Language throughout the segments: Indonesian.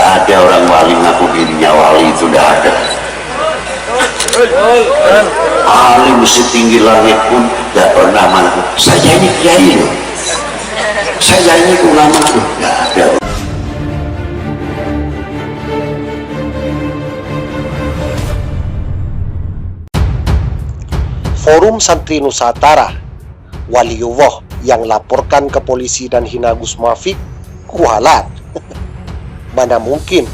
ada orang wali ngaku dirinya wali, itu tidak ada. Alim setinggi langit pun tidak pernah mengaku saya ini kiai loh, saya ini ulama loh, tidak ada. Forum Santri Nusantara, Waliullah yang laporkan ke polisi dan hina Gus Muafik kualat. Mana mungkin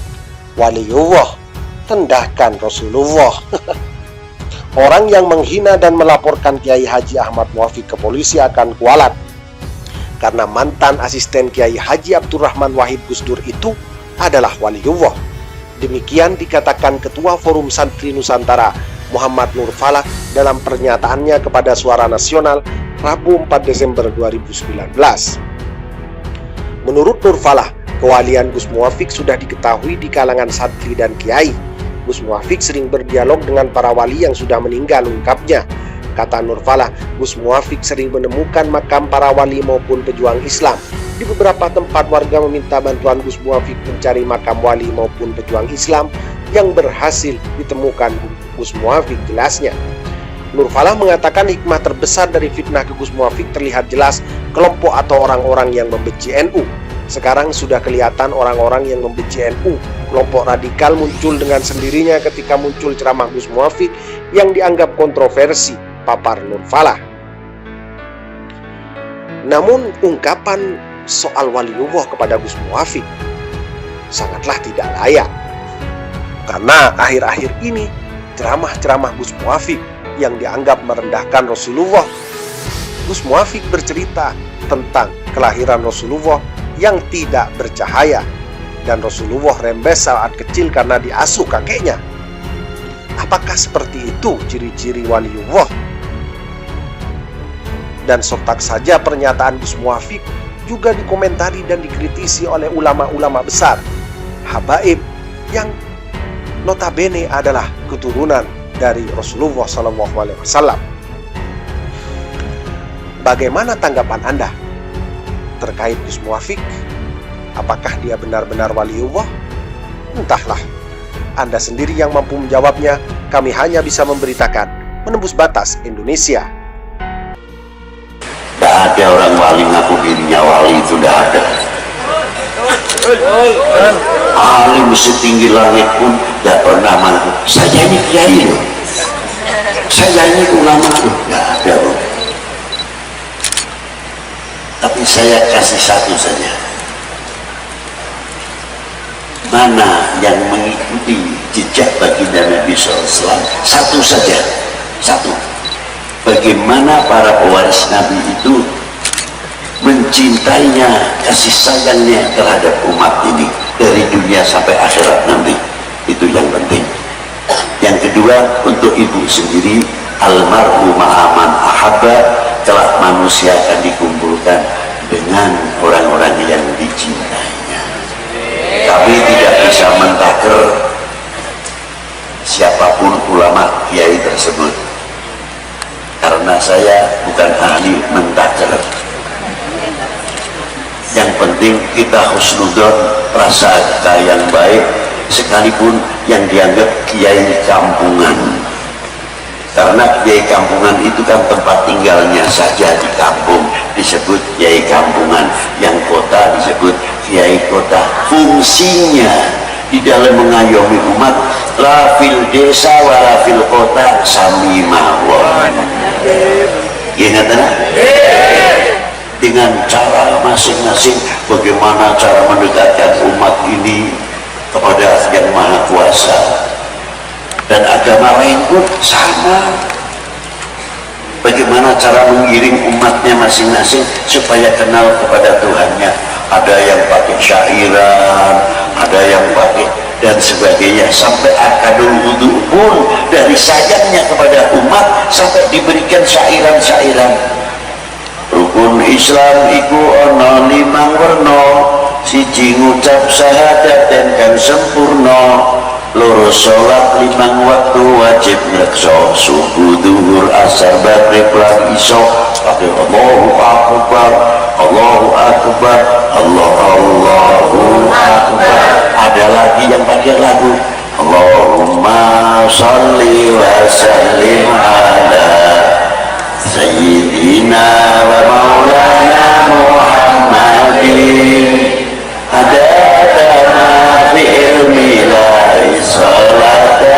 Waliullah tendahkan Rasulullah. Orang yang menghina dan melaporkan Kiai Haji Ahmad Muafik ke polisi akan kualat, karena mantan asisten Kiai Haji Abdurrahman Wahid Gusdur itu adalah Waliullah. Demikian dikatakan Ketua Forum Santri Nusantara Muhammad Nur Falah dalam pernyataannya kepada Suara Nasional Rabu 4 Desember 2019. Menurut Nur Falah, kewalian Gus Muafik sudah diketahui di kalangan santri dan kiai. Gus Muafik sering berdialog dengan para wali yang sudah meninggal, ungkapnya. Kata Nur Falah, Gus Muafik sering menemukan makam para wali maupun pejuang Islam. Di beberapa tempat warga meminta bantuan Gus Muafik mencari makam wali maupun pejuang Islam yang berhasil ditemukan Gus Muafik, jelasnya. Nur Falah mengatakan hikmah terbesar dari fitnah ke Gus Muafik terlihat jelas kelompok atau orang-orang yang membenci NU. Sekarang sudah kelihatan orang-orang yang membenci NU. Kelompok radikal muncul dengan sendirinya ketika muncul ceramah Gus Muafik yang dianggap kontroversi, papar Nur Falah. Namun ungkapan soal Waliullah kepada Gus Muafik sangatlah tidak layak, karena akhir-akhir ini ceramah-ceramah Gus Muafik yang dianggap merendahkan Rasulullah. Gus Muafik bercerita tentang kelahiran Rasulullah yang tidak bercahaya, dan Rasulullah rembes saat kecil karena diasuh kakeknya. Apakah seperti itu ciri-ciri Waliullah? Dan sontak saja pernyataan Gus Muafik juga dikomentari dan dikritisi oleh ulama-ulama besar, habaib yang notabene adalah keturunan dari Rasulullah SAW. Bagaimana tanggapan Anda terkait Gus Muafik? Apakah dia benar-benar Waliullah? Entahlah, Anda sendiri yang mampu menjawabnya. Kami hanya bisa memberitakan Menembus Batas Indonesia. Tidak ada orang wali ngaku dirinya wali, itu tidak ada. Alim setinggi langit pun tidak pernah mengaku saya ini kiai loh, saya ini ulama loh, tidak ada. Tapi saya kasih satu saja, mana yang mengikuti jejak baginda Nabi SAW? Satu saja, satu. Bagaimana para pewaris Nabi itu mencintainya, kasih sayangnya terhadap umat ini dari dunia sampai akhirat nanti. Itu yang penting. Yang kedua, untuk ibu sendiri, almarhum ma'aman ahabba, kelak manusia akan dikumpulkan dengan orang-orang yang dicintainya. Kami tidak bisa mentaker siapapun ulama kiai tersebut, karena saya bukan ahli mentaker. Yang penting kita husnudon, prasangka yang baik, sekalipun yang dianggap kiai kampungan. Karena kiai kampungan itu kan tempat tinggalnya saja di kampung, disebut kiai kampungan. Yang kota disebut kiai kota. Fungsinya di dalam mengayomi umat, la fil desa wa la fil kota sami mawon. Ingat ya? Dengan cara masing-masing, bagaimana cara mendekatkan umat ini kepada Yang Maha Kuasa. Dan agama lain pun sama, bagaimana cara mengiring umatnya masing-masing supaya kenal kepada Tuhannya. Ada yang pakai syairan, ada yang pakai dan sebagainya, sampai akadul wudu pun dari sayangnya kepada umat sampai diberikan syairan-syairan. Rukun Islam iku ana 5 werna, siji ngucap syahadat dan kang sempurna, loro salat 5 waktu wajib ngrekso, subuh duhur asar maghrib lan isya pakai Allahu Akbar, Allahu Akbar, Allahu Akbar. Ada lagi yang pakai lagu Allahumma sholli wa sallim ala Sayyidina wa maulana Muhammadin adadana fi ilmi lahi salatan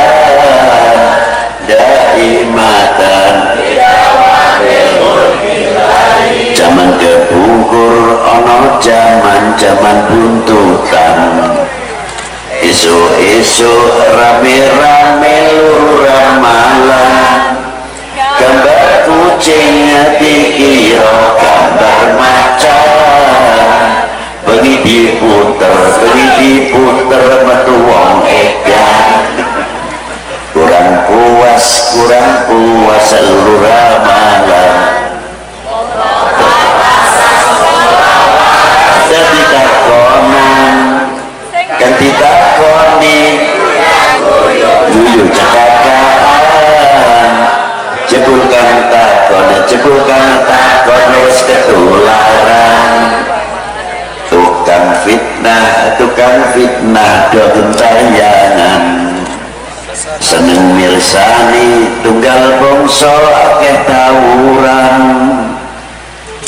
daimatan zaman kebungkur ono zaman buntutan isu rame-rame ramalan gambar kucing dikira gambar macan bengi diputer metu wong edan kurang puas seluruh ramalan jadi takonan ganti takoni guyu cakakaan jebulkan takon wis ketularan tukang fitnah do gentayangan seneng mirsani tunggal bongso akeh tawuran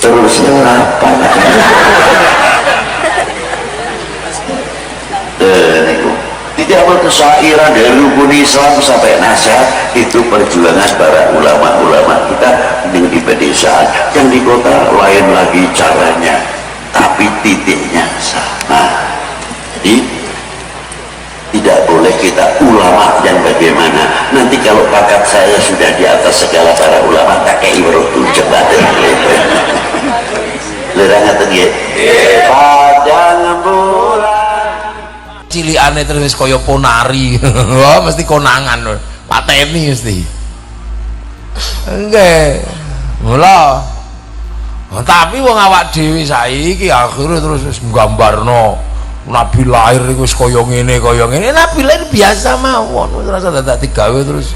terus apa tidak berkesairan dari rukun Islam sampai nasihat itu perjuangan para ulama-ulama kita di pedesaan yang di kota lain lagi caranya tapi titiknya sama. Jadi tidak boleh kita ulama yang bagaimana nanti kalau pangkat saya sudah di atas segala para ulama tak kayak ibarat cepat lerangnya tinggi padang bulan cilikane terus kaya ponari. Wah mesti konangan pateni mesti enggak mula tapi wong awak dhewe saiki akhirnya terus nggambarno Nabi lahir iku wis kaya ngene Nabi lahir biasa mawon wis rasa dadak digawe terus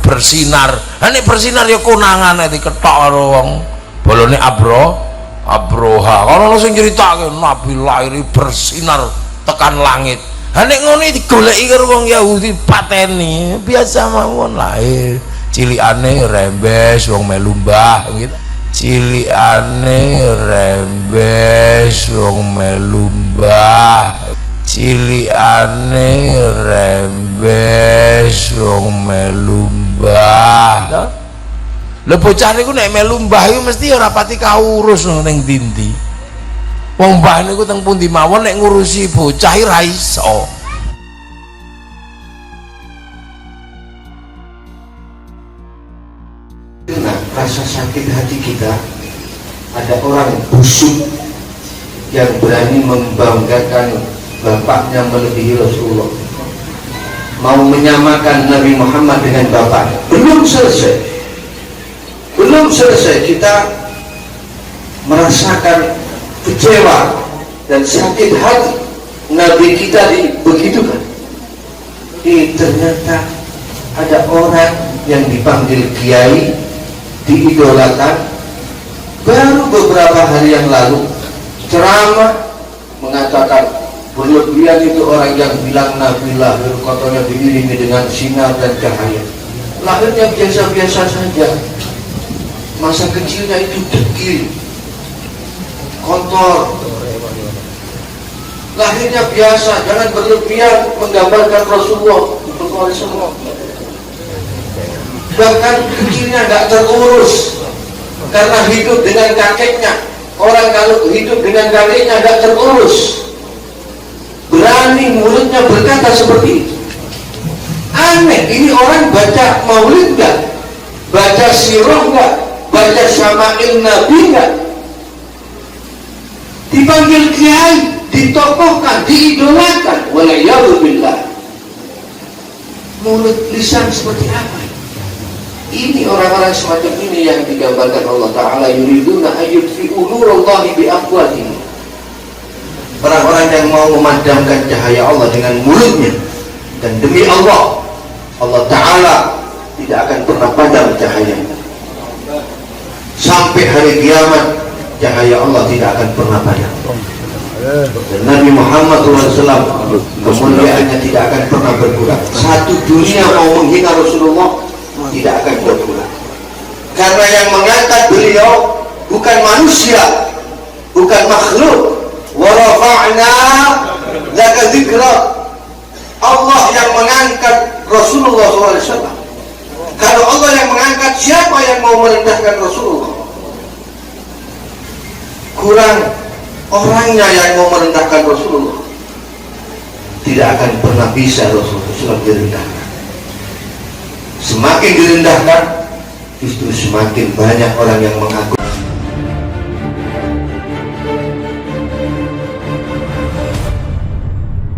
bersinar. Nek bersinar ya konangan nek diketok karo wong bolone Abroha. Ono sing critake Nabi lahir bersinar tekan langit. Nek ngono digoleki karo wong Yahudi pateni biasa mawon lahir cilikane rembes wong melu mbah gitu. Cilikane rembes wong melu mbah, cilikane rembes wong melu mbah. Lha bocah niku nek melu mbah iku mesti ora pati kaurus ning ndi-ndi. Wong mbah niku teng pundi mawon nek ngurusi bocah ra iso. Rasa sakit hati kita, ada orang busuk yang berani membanggakan bapaknya melebihi Rasulullah, mau menyamakan Nabi Muhammad dengan bapaknya. Belum selesai kita merasakan kecewa dan sakit hati Nabi kita begitukan. Ternyata ada orang yang dipanggil kiai, diidolakan, baru beberapa hari yang lalu ceramah mengatakan berlebihan itu orang yang bilang Nabi lahir katanya diiringi dengan sinar dan cahaya. Lahirnya biasa-biasa saja, masa kecilnya itu dekil, kotor. Lahirnya biasa, jangan berlebihan menggambarkan Rasulullah semua. Bahkan kecilnya nggak terurus karena hidup dengan kakeknya. Orang kalau hidup dengan kakeknya nggak terurus, berani mulutnya berkata seperti itu. Aneh, ini orang baca maulid nggak, baca sirah nggak, baca syama'il Nabi nggak, dipanggil kiai, ditokohkan, diidolakan. Walayyahubillah. Mulut lisan seperti apa? Ini orang-orang semacam ini yang digambarkan Allah Ta'ala, yuriduna ayyudfi'u nurallahi biafwahihim. Orang-orang yang mau memadamkan cahaya Allah dengan mulutnya, dan demi Allah, Allah Ta'ala tidak akan pernah padam cahayanya sampai hari kiamat. Cahaya Allah tidak akan pernah padam. Dan Nabi Muhammad SAW kemuliaannya tidak akan pernah berkurang. Satu dunia mau menghina Rasulullah tidak akan berkurang, karena yang mengangkat beliau bukan manusia, bukan makhluk. Wa rafa'na laka dzikra. Allah yang mengangkat Rasulullah SAW. Kalau Allah yang mengangkat, siapa yang mau merendahkan Rasulullah? Kurang orangnya yang mau merendahkan Rasulullah. Tidak akan pernah bisa Rasulullah direndahkan. Semakin direndahkan, justru semakin banyak orang yang mengagungkan